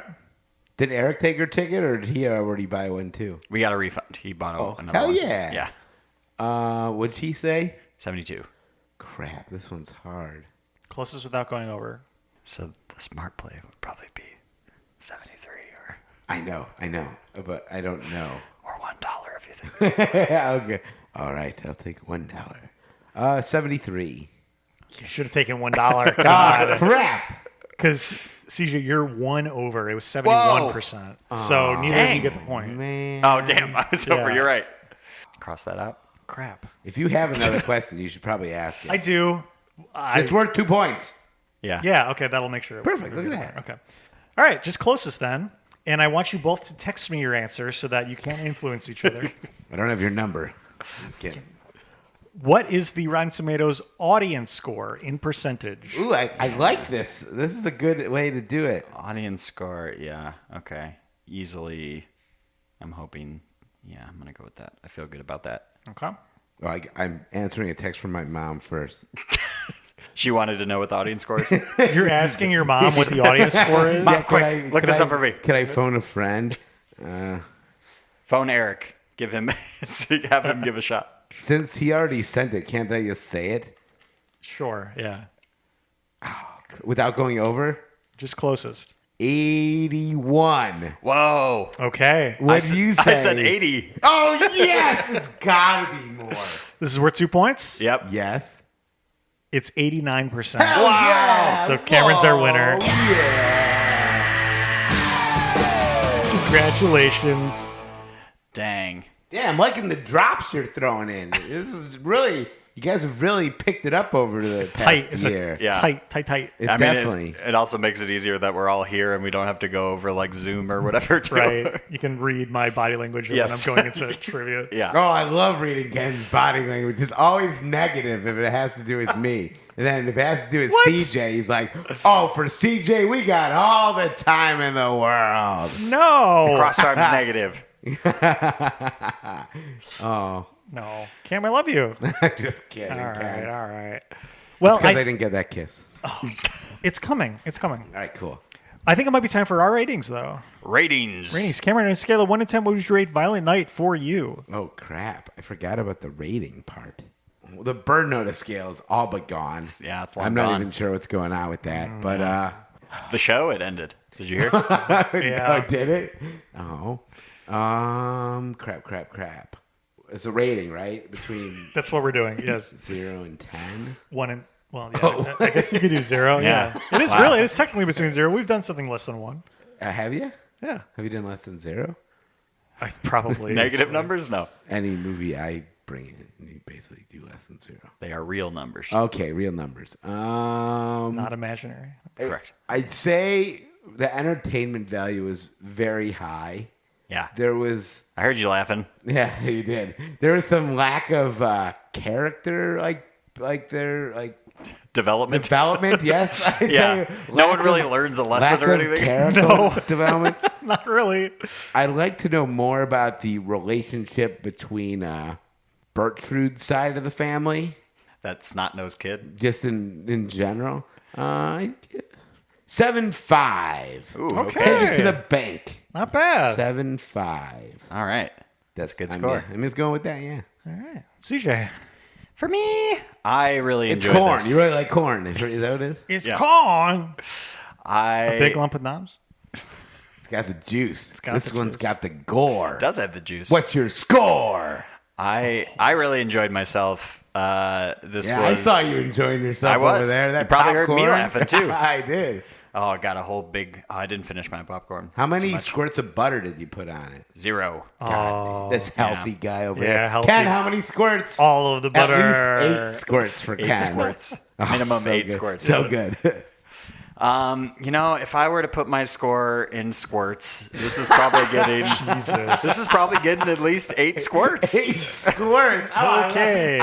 Did Eric take her ticket, or did he already buy one too? We got a refund. He bought another hell one. yeah. Yeah. What'd he say? 72. Crap, this one's hard. Closest without going over. So the smart play would probably be 73 I know, but I don't know. or $1 if you think. Okay. All right, I'll take $1. 73. You should have taken $1. God, crap. Because CJ, you're 1 over. It was 71%. So neither of you get the point. Man. Oh, damn. I was over. Yeah. You're right. Cross that out. Crap. If you have another question, you should probably ask it. I do. It's worth 2 points. Yeah. Yeah, okay, that'll make sure. Perfect. Look at that. Okay. All right, just closest then. And I want you both to text me your answer so that you can't influence each other. I don't have your number. Just kidding. What is the Rotten Tomatoes audience score in percentage? Ooh, I like this. This is a good way to do it. Audience score. Yeah. Okay. Easily. I'm hoping. Yeah, I'm going to go with that. I feel good about that. Okay. Well, I'm answering a text from my mom first. She wanted to know what the audience score is. You're asking your mom what the audience score is? Yeah, quick, look this up for me. Can I phone a friend? Phone Eric. Have him give a shot. Since he already sent it, can't I just say it Sure, yeah. without going over? Just closest. 81. Whoa. Okay. What do you say? I said 80. Oh, yes! It's got to be more. This is worth 2 points? Yep. Yes. It's 89%. Hell yeah! So Cameron's our winner. Yeah. Congratulations. Dang. Yeah, I'm liking the drops you're throwing in. This is really, you guys have really picked it up over the past Tight. It's year. Yeah. Tight. It I mean, definitely. it also makes it easier that we're all here and we don't have to go over like Zoom or whatever. Too. Right. You can read my body language Yes. when I'm going into trivia. Yeah. Oh, I love reading Ken's body language. It's always negative if it has to do with me. And then if it has to do with What? CJ, he's like, oh, for CJ, we got all the time in the world. No. Cross arms negative. Oh, No. Cam, I love you. just kidding, All Ken. right. All right. Well, Because I didn't get that kiss. it's coming. It's coming. All right, cool. I think it might be time for our ratings, though. Ratings. Cameron, on a scale of 1 to 10, what would you rate Violent Night for you? Oh, crap. I forgot about the rating part. The burn notice scale is all but gone. Yeah, it's long I'm not gone. even sure what's going on with that. But, The show, it ended. Did you hear? Yeah. oh, did it? Oh. Crap. It's a rating, right? Between That's what we're doing. Yes. 0 and 10. 1 and, well, yeah. I guess you could do 0. Yeah. It is really, it is technically between 0. We've done something less than 1. Have you? Yeah. Have you done less than 0? I probably. Negative numbers? No. Any movie I bring in, you basically do less than 0. They are real numbers. Okay, real numbers. Not imaginary. Correct. I'd say the entertainment value is very high. Yeah. There was, I heard you laughing. yeah, you did. There was some lack of character, like their Development. yes. I'd Yeah. say No one lack really of- learns a lack lesson or of anything. character development. Not really. I'd like to know more about the relationship between Bertrude's side of the family, That snot-nosed kid. just in general. 7.5. Ooh, Okay. Take it to the bank. Not bad. 7.5. All right. That's a good I'm- score. I'm just going with that. Yeah. All right. CJ. For me, I really It's enjoyed corn. this. You really like corn. Is that what it is? It's Yeah. corn. A Big lump of knobs. It's got the juice. got This the one's juice. got the gore. does have the juice. What's your score? I really enjoyed myself. This Yeah, I was. saw you enjoying yourself I was. over there. That You probably heard me popcorn. laughing, too. I did. Oh, I got a whole big. Oh, I didn't finish my popcorn. How many Too much. squirts of butter did you put on it? 0. God, that's healthy guy over Yeah, there. healthy. Ken, how many squirts? All of the butter. At least 8 squirts for 8 Ken. squirts. Oh, Minimum so 8 good. squirts. So good. If I were to put my score in squirts, this is probably getting. Jesus. This is probably getting at least 8 squirts. 8 squirts. Oh, Okay.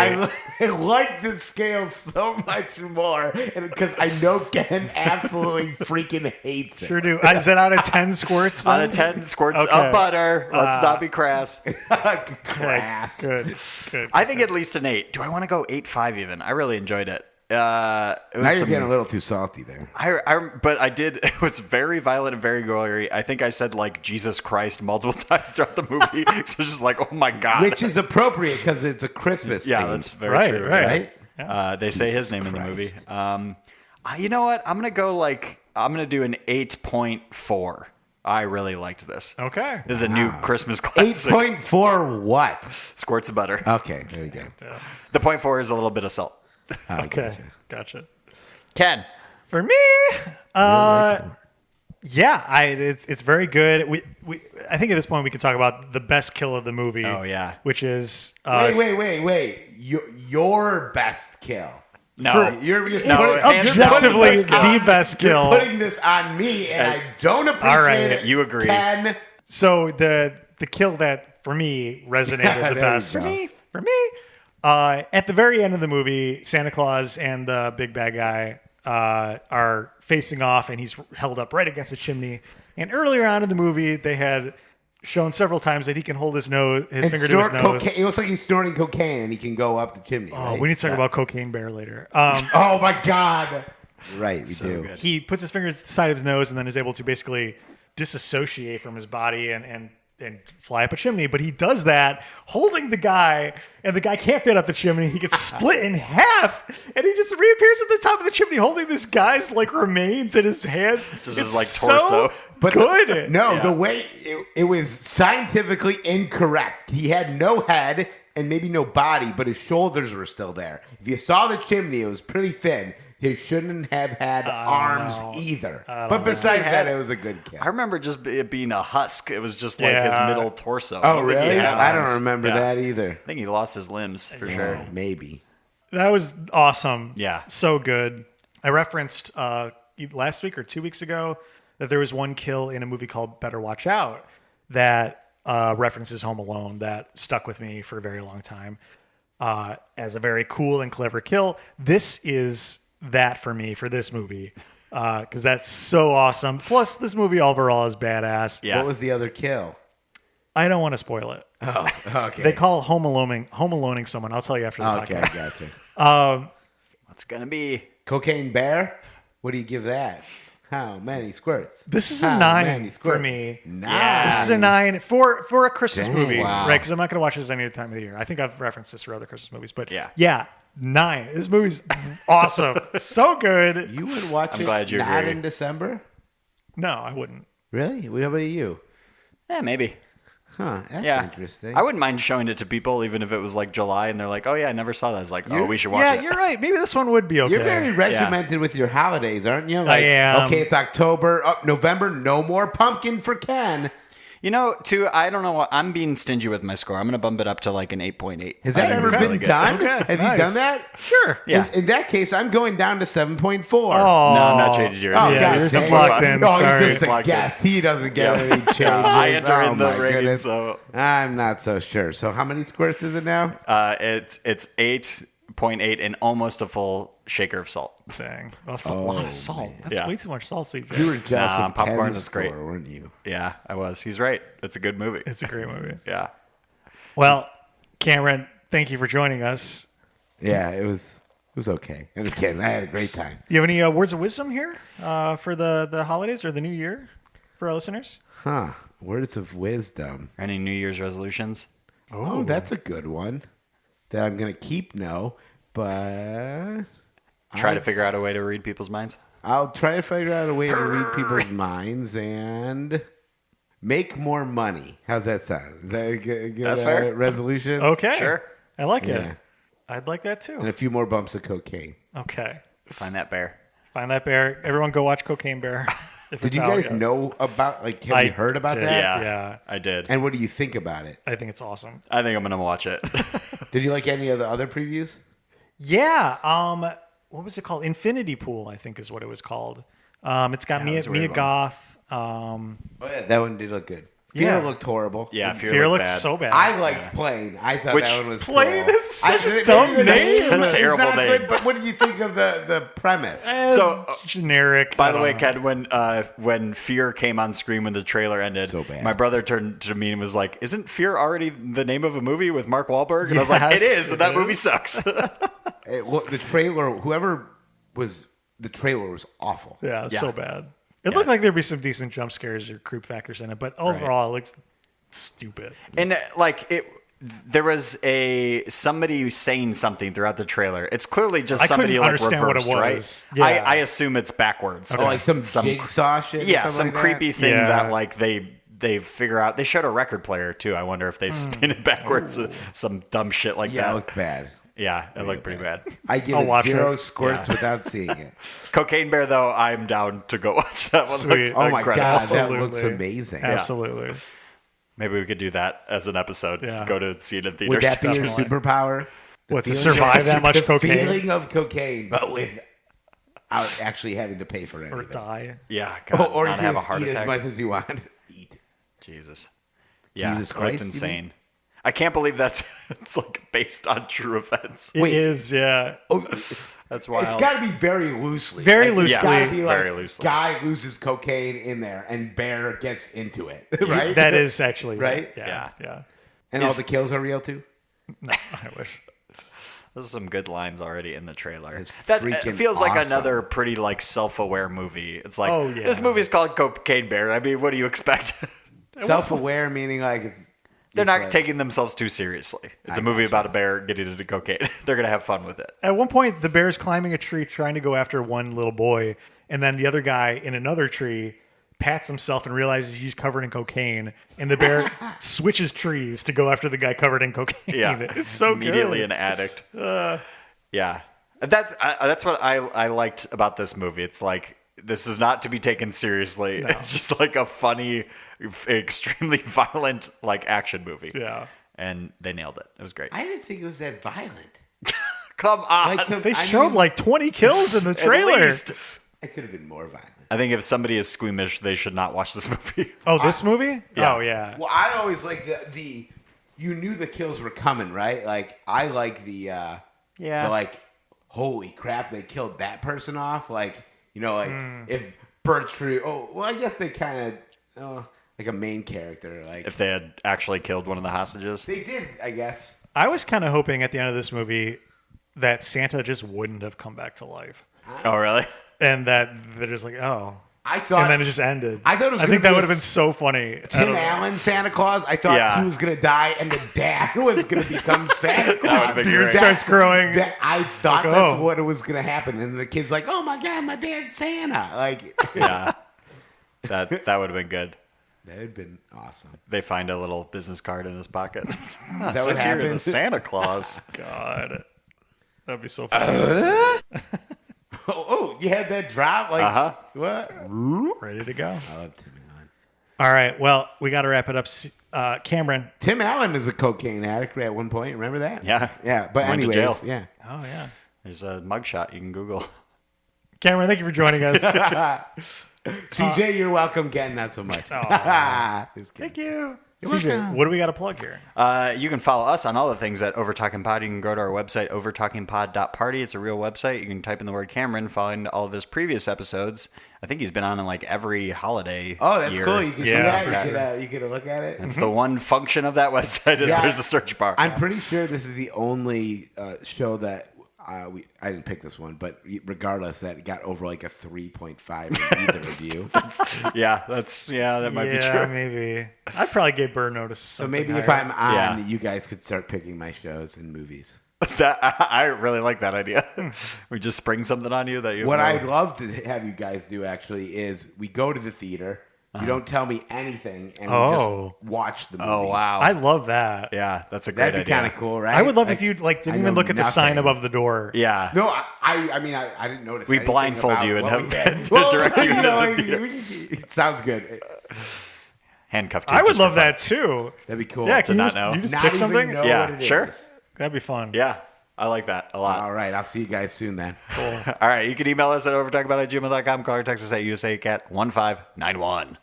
I like this scale so much more because I know Ken absolutely freaking hates it. Sure do. Is that out of 10 squirts? Then? Out of 10 squirts Okay. of butter. Let's not be crass. Okay, Crass. Good. I think at least an 8. Do I want to go 8.5 even? I really enjoyed it. It was Now you're some- getting a little too salty there. but I did. It was very violent and very gory. I think I said like Jesus Christ multiple times throughout the movie. So it's just like, oh my god. Which is appropriate because it's a Christmas yeah, theme. that's very Right, true. right. They say his name in the movie. Christ. You know what? I'm gonna do an 8.4. I really liked this. Okay. This is a new Christmas classic. 8.4 what? Squirts of butter. Okay, there you go. The 0.4 is a little bit of salt. Oh, I Okay. gotcha. Gotcha. Ken. For me, Yeah, it's very good. I think at this point we can talk about the best kill of the movie. Oh, yeah. Which is Wait. Your best kill. No. You're No, objectively the best kill. You're putting this on me, and I don't appreciate all right, it. you agree. Ken. So the kill that for me resonated the there best you for go. me at the very end of the movie, Santa Claus and the big bad guy are facing off, and he's held up right against the chimney. And earlier on in the movie, they had shown several times that he can hold his finger to his nose. Cocaine. It looks like he's snorting cocaine, and he can go up the chimney. Oh, right? we need to talk about Cocaine Bear later. Oh my God! Right, we do. good. He puts his finger to the side of his nose and then is able to basically disassociate from his body and fly up a chimney. But he does that holding the guy, and the guy can't fit up the chimney. He gets split in half, and he just reappears at the top of the chimney holding this guy's remains in his hands. Just It's his torso. But good. The way it was scientifically incorrect. He had no head and maybe no body, but his shoulders were still there. If you saw the chimney, it was pretty thin. He shouldn't have had arms either. But besides that, it was a good kill. I remember just it being a husk. It was just like his middle torso. Oh, I don't think he really? had I don't arms. remember Yeah. that either. I think he lost his limbs for sure. Maybe. That was awesome. Yeah. So good. I referenced last week or 2 weeks ago that there was one kill in a movie called Better Watch Out that references Home Alone that stuck with me for a very long time as a very cool and clever kill. This is that for me for this movie because that's so awesome. Plus, this movie overall is badass. Yeah. What was the other kill? I don't want to spoil it. Oh, okay. They call Home Aloneing someone. I'll tell you after the Okay, podcast. gotcha. What's gonna be? Cocaine Bear? What do you give that? How many squirts? This is a How 9 many for squirts? me. 9. This is a 9 for a Christmas Dang, movie, wow. right? Because I'm not going to watch this any other time of the year. I think I've referenced this for other Christmas movies, but Yeah. 9. This movie's awesome, so good. You would watch I'm it glad you not agree. in December? No, I wouldn't. Really? What about you? Yeah, maybe. Huh, that's Yeah, interesting. I wouldn't mind showing it to people, even if it was like July, and they're like, "Oh yeah, I never saw that." It's like, "Oh, we should watch Yeah, it." you're right. Maybe this one would be okay. You're very regimented with your holidays, aren't you? Like, am. Okay, it's October. Oh, November, no more pumpkin for Ken. You know, I don't know what I'm being stingy with my score. I'm gonna bump it up to like an 8.8. Has that I think ever it's been really good. done? Okay, Have nice. you done that? Sure. Yeah. In that case, I'm going down to 7.4. Oh, No, I'm not changing yours. Oh, Yeah, God, yours is dang. locked in. Oh, Sorry. he's just a Locked in. guest. He doesn't get Yeah. any changes. I enter Oh, in the my rating, goodness. so I'm not so sure. So how many squirts is it now? it's 8.8 and almost a full shaker of salt. Dang. That's a lot of salt. That's Yeah. way too much salt, CJ. You were jealous Nah, of popcorn Ken's is great. score, weren't you? Yeah, I was. He's right. It's a good movie. It's a great movie. Yeah. Well, Cameron, thank you for joining us. Yeah, it was okay. I'm just kidding. I had a great time. Do you have any words of wisdom here for the holidays or the new year for our listeners? Huh. Words of wisdom. Any New Year's resolutions? Oh, that's a good one that I'm going to keep. No, but Try to figure out a way to read people's minds. I'll try to figure out a way to read people's minds and make more money. How's that sound? Is that a good That's fair. resolution? Okay. Sure. I like Yeah. it. I'd like that And too. a few more bumps of cocaine. Okay. Find that bear. Find that bear. Everyone go watch Cocaine Bear. if Did it's you out guys yet. know about, like, have you heard about did. that? Yeah. I did. And what do you think about it? I think it's awesome. I think I'm gonna watch it. Did you like any of the other previews? Yeah. What was it called? Infinity Pool, I think is what it was called. It's got Yeah, it was a Mia weird one. Goth. Oh, yeah, that one did look good. Fear Yeah. looked horrible. Yeah, Fear looked looks bad. so bad. I liked Plane. I thought Which- that one was Plane cool. is such a maybe dumb the name. is Terrible not name. good, but what did you think of the premise? So, generic. By I the don't way, know. Ken, when Fear came on screen when the trailer ended, So bad. my brother turned to me and was like, "Isn't Fear already the name of a movie with Mark Wahlberg?" And I was like, Yes, "It is, and that it movie is. sucks." The trailer, the trailer was awful. Yeah, it's Yeah. so bad. It looked like there'd be some decent jump scares or creep factors in it, but overall, it looks stupid. And there was somebody saying something throughout the trailer. It's clearly just I somebody couldn't like understand what it reversed, was. right? Yeah. I assume it's backwards. Oh, like It's some jigsaw shit. or yeah, something some like that? creepy thing Yeah. that like they figure out. They showed a record player too. I wonder if they spin it backwards. Some dumb shit like Yeah, it that. looked bad. Yeah, it looked pretty bad. I give I'll it watch 0 it. squirts without seeing it. Cocaine Bear, though, I'm down to go watch that one. Sweet. Looked Oh my incredible. god, that Absolutely. looks amazing. Absolutely. Maybe we could do that as an episode. Yeah. Go to see it in theaters. Would that be your Definitely. superpower? The What, to feeling- survive that much the cocaine? feeling of cocaine, but without actually having to pay for Or anything. die. Yeah, God, Or you not can have a just heart eat attack. as much as you want. Eat. Jesus. Yeah, Jesus that's Christ, you insane. I can't believe that's it's like based on true events. It Wait. is, yeah. Oh, That's wild. it's got to be very loosely. Very Like, it's loosely. gotta be like, Very loosely. guy loses cocaine in there, and Bear gets into it, right? That is actually Right? Yeah. Yeah. and all the kills are real too. No, I wish. Those are some good lines already in the trailer. It's That freaking feels like awesome. another pretty like self-aware movie. It's like Oh, yeah. this movie's called Cocaine Bear. I mean, what do you expect? Self-aware meaning like it's. They're just not like- taking themselves too seriously. It's I a movie gotcha. about a bear getting into cocaine. They're gonna have fun with it. At one point, the bear's climbing a tree trying to go after one little boy, and then the other guy in another tree pats himself and realizes he's covered in cocaine, and the bear switches trees to go after the guy covered in cocaine. Yeah, It's so immediately good. an addict. Yeah, that's what I liked about this movie. It's like this is not to be taken seriously. It's just like a funny, extremely violent like action movie. Yeah. And they nailed it. It was great. I didn't think it was that violent. Come on. Like, They showed like 20 kills in the At trailer. least. it could have been more violent. I think if somebody is squeamish, they should not watch this movie. Oh, this movie? Yeah. Oh, yeah. Well, I always like the you knew the kills were coming, right? Like I like the like holy crap, they killed that person off. Like like if Bertrude. Oh, well, I guess they kind of like a main character. Like If they had actually killed one of the hostages. they did, I guess. I was kind of hoping at the end of this movie that Santa just wouldn't have come back to life. Oh, really? And that they're just like, oh. I thought, And then it just ended. I thought it was I gonna think that be would a have been so funny. I Tim don't know. Allen Santa Claus. I thought Yeah. he was gonna die, and the dad was gonna become Santa Claus. would've been Beard great. starts growing. I thought Like, that's oh. what it was gonna happen, and the kid's like, "Oh my god, my dad's Santa!" Like Yeah. That would have been good. that would have been awesome. They find a little business card in his pocket. That what says here, happened? the Santa Claus. God. That'd be so funny. Oh, you had that drop, like what? Ready to go. I love Tim Allen. All right. Well, we got to wrap it up. Cameron. Tim Allen is a cocaine addict at one point. Remember that? Yeah. yeah. But Went to anyways, jail. yeah. Oh, yeah. There's a mugshot you can Google. Cameron, thank you for joining us. CJ, you're welcome. Ken, not so much. Just kidding. Thank you. CJ, what do we got to plug here? You can follow us on all the things at Overtalking Pod. You can go to our website, overtalkingpod.party. It's a real website. You can type in the word Cameron, find all of his previous episodes. I think he's been on in like every holiday. Oh, that's year. cool. You can see Yeah. that. You can look at it. It's the one function of that website is Yeah. there's a search bar. I'm pretty sure this is the only show that I didn't pick this one, but regardless, that got over like a 3.5 in either review. that might be true. Maybe. I'd probably give Burn Notice. So maybe if I'm on, Yeah. you guys could start picking my shows and movies. I really like that idea. We just spring something on you that you. What know. I'd love to have you guys do actually is we go to the theater. You don't tell me anything, and we Oh. just watch the movie. Oh wow. I love that. Yeah, that's a great That'd be idea. kind of cool, right? I would love Like, if you didn't I even know look at the sign nothing. above the door. Yeah. No, I mean, I didn't notice. We anything blindfold about you and what have we had. to direct you into the like, theater. it sounds good. Handcuffed you. I would just for love fun. that too. That'd be cool. Yeah, To can not you know. just Not pick even something? know Yeah, what it sure. is. That'd be fun. Yeah, I like that a lot. All right, I'll see you guys soon then. All right, you can email us at overtalkabout@gmail.com. Call or text us at USACat1591.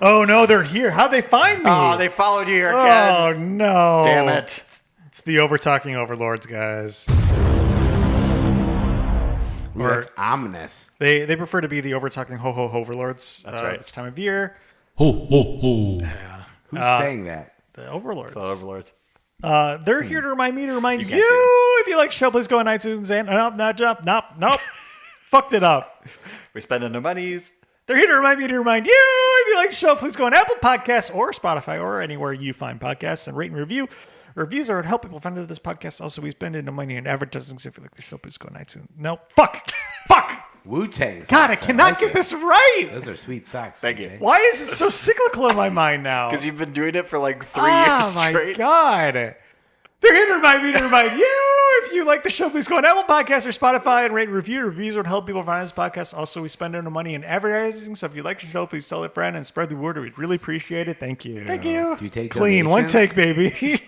Oh no, they're here. How'd they find me? Oh, they followed you here again. Oh no! Damn it. It's the Overtalking Overlords, guys. Ooh, that's ominous. They prefer to be the Overtalking Ho Ho Overlords. That's right. This time of year, Ho, ho, ho. Who's saying that? the Overlords. The Overlords. They're here to remind me to remind you, can't see them. if you like the show, please go on iTunes and nope, fucked it up. We're spending no monies. They're here to remind me to remind you, if you like the show, please go on Apple Podcasts or Spotify or anywhere you find podcasts and rate and review. Reviews are to help people find this podcast. Also, we spend no money on advertising, so if you like the show, please go on iTunes. No, fuck. Wu-Tang. God, I socks. cannot like get it. this right. Those are sweet socks. Thank you. CJ. Why is it so cyclical in my mind now? Because you've been doing it for like 3 Oh years my straight. God. They're here to remind me to remind you, if If you like the show, please go on Apple Podcasts or Spotify and rate and review. Reviews would help people find this podcast. Also, we spend no money in advertising, so if you like the show, please tell a friend and spread the word. We'd really appreciate it. Thank you. Thank you. Do you take Clean, one donations? take, baby.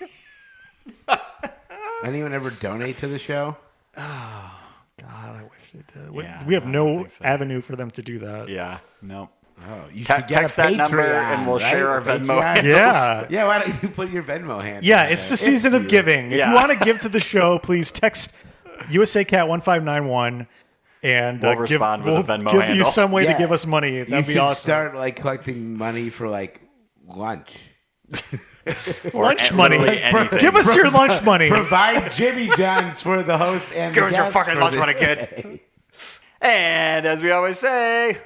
Anyone ever donate to the show? God, I wish they did. Yeah, We have I don't no think so. avenue for them to do that. Yeah. No. Oh, you Te- should get text a that number Patreon, and we'll right? share our A Venmo Patreon? handles. Yeah. Yeah, why don't you put your Venmo hand? Yeah, it's the season of giving. If Yeah. you want to give to the show, please text USACat1591 and We'll respond with a Venmo give you handle. some way Yeah. to give us money. You That'd be should awesome. start like collecting money for like lunch. Lunch Or money. literally anything. Give us your lunch money. Provide Jimmy John's for the host and Give the us your guests fucking for lunch the money, day. kid. And as we always say,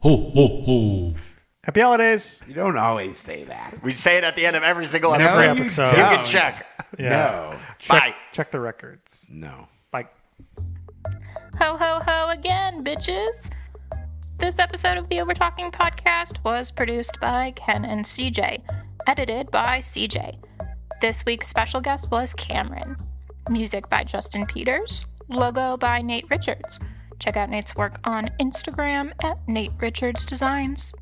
Ho, ho, ho. Happy holidays. You don't always say that. we say it at the end of every single No, episode. you episode. You don't. can check. Yeah. No. Bye. Check the records. No. Bye. Ho, ho, ho again, bitches. This episode of the Overtalking Podcast was produced by Ken and CJ, edited by CJ. This week's special guest was Cameron. Music by Justin Peters. Logo by Nate Richards. Check out Nate's work on Instagram at Nate Richards Designs.